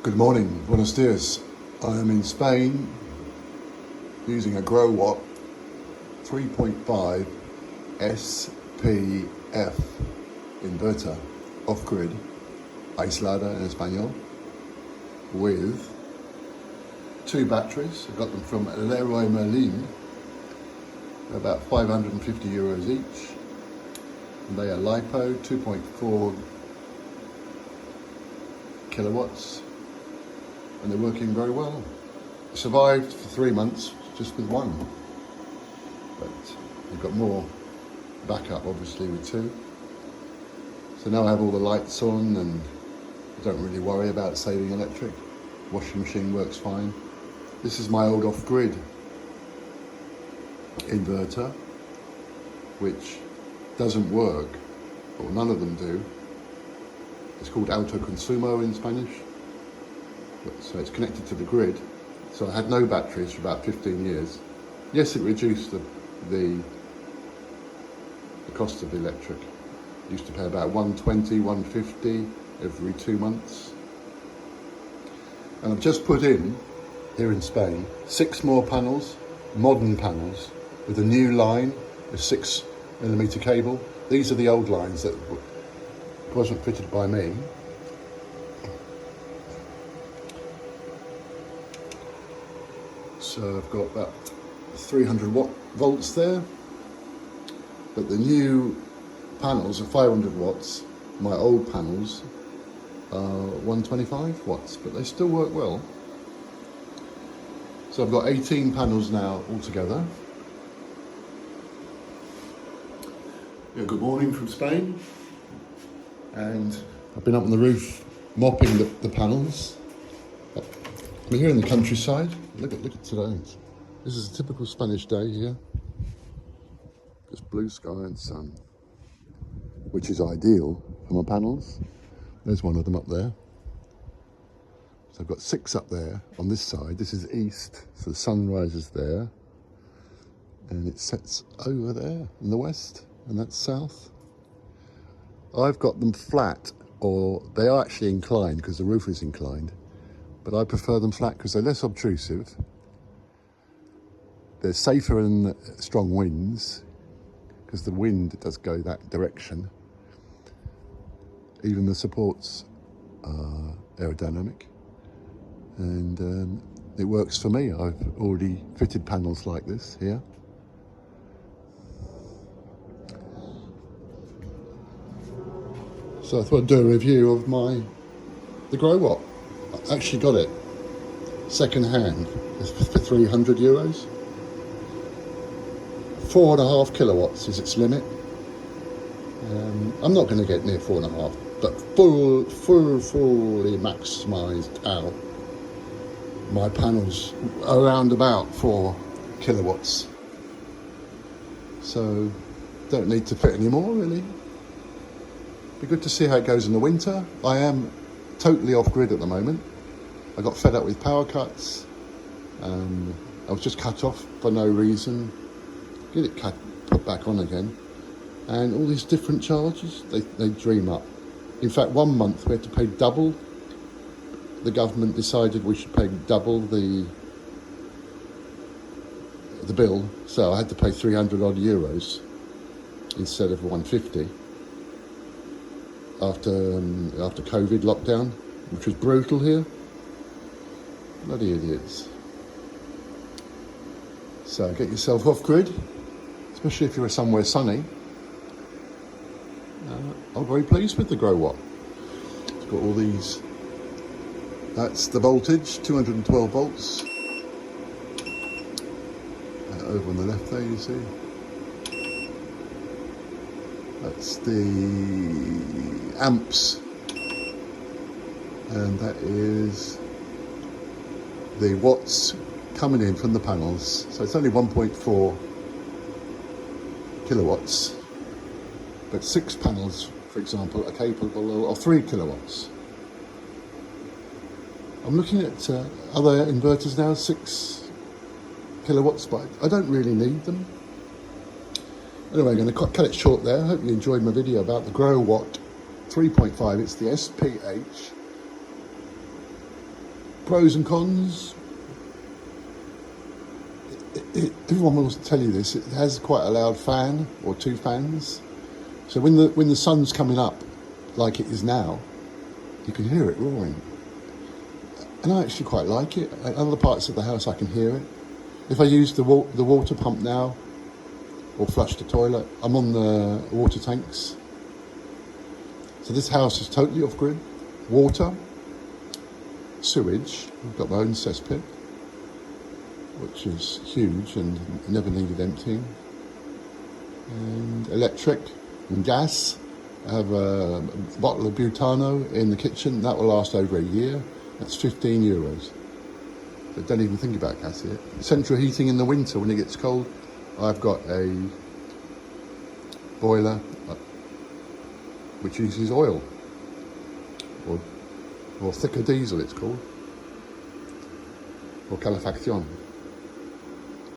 Good morning, buenos dias. I am in Spain using a Growatt 3.5 SPF inverter, off-grid, aislada in Espanol, with two batteries. I got them from Leroy Merlin, about 550 euros each. And they are LiPo, 2.4 kilowatts. And they're working very well. I survived for 3 months just with one, but I've got more backup obviously with two. So now I have all the lights on and I don't really worry about saving electric. Washing machine works fine. This is my old off-grid inverter, which doesn't work, or none of them do. It's called autoconsumo in Spanish. So it's connected to the grid. So I had no batteries for about 15 years. Yes, it reduced the cost of the electric. I used to pay about 120, 150 every 2 months. And I've just put in, here in Spain, 6 more panels, modern panels, with a new line of 6mm cable. These are the old lines that wasn't fitted by me. So I've got about 300 volts there, but the new panels are 500 watts. My old panels are 125 watts, but they still work well. So I've got 18 panels now altogether. Yeah, good morning from Spain. And I've been up on the roof mopping the panels. We're here in the countryside. Look at today. This is a typical Spanish day here. Just blue sky and sun, which is ideal for my panels. There's one of them up there. So I've got 6 up there on this side. This is east, so the sun rises there, and it sets over there in the west, and that's south. I've got them flat, or they are actually inclined because the roof is inclined. But I prefer them flat because they're less obtrusive. They're safer in strong winds because the wind does go that direction. Even the supports are aerodynamic, and it works for me. I've already fitted panels like this here. So I thought I'd do a review of the Growatt. I actually got it second hand for 300 euros. 4.5 kilowatts is its limit. I'm not going to get near 4.5, but fully maximised out. My panels around about 4 kilowatts. So don't need to fit any more really. Be good to see how it goes in the winter. I am totally off grid at the moment. I got fed up with power cuts. I was just cut off for no reason. Get it put back on again. And all these different charges, they dream up. In fact, 1 month we had to pay double. The government decided we should pay double the bill. So I had to pay 300 odd euros instead of 150. After COVID lockdown, which was brutal here. Bloody idiots. So get yourself off grid, especially if you're somewhere sunny. I'm very pleased with the Growatt. It's got all these. That's the voltage, 212 volts. Over on the left there, you see. That's the amps, and that is the watts coming in from the panels. So it's only 1.4 kilowatts, but 6 panels, for example, are capable of 3 kilowatts. I'm looking at other inverters now, 6 kilowatts, but I don't really need them. Anyway, I'm going to cut it short there. I hope you enjoyed my video about the Growatt 3.5. It's the SPH Pros and cons. Everyone will tell you this. It has quite a loud fan or two fans. So when the sun's coming up, like it is now, you can hear it roaring. And I actually quite like it. At other parts of the house, I can hear it. If I use the water pump now, or flush the toilet, I'm on the water tanks. So this house is totally off grid. Water, sewage. I've got my own cesspit, which is huge and never needed emptying. And electric and gas. I have a bottle of Butano in the kitchen. That will last over a year. That's €15. But don't even think about gas here. Central heating in the winter when it gets cold. I've got a boiler which uses oil, or thicker diesel it's called, or calefacción.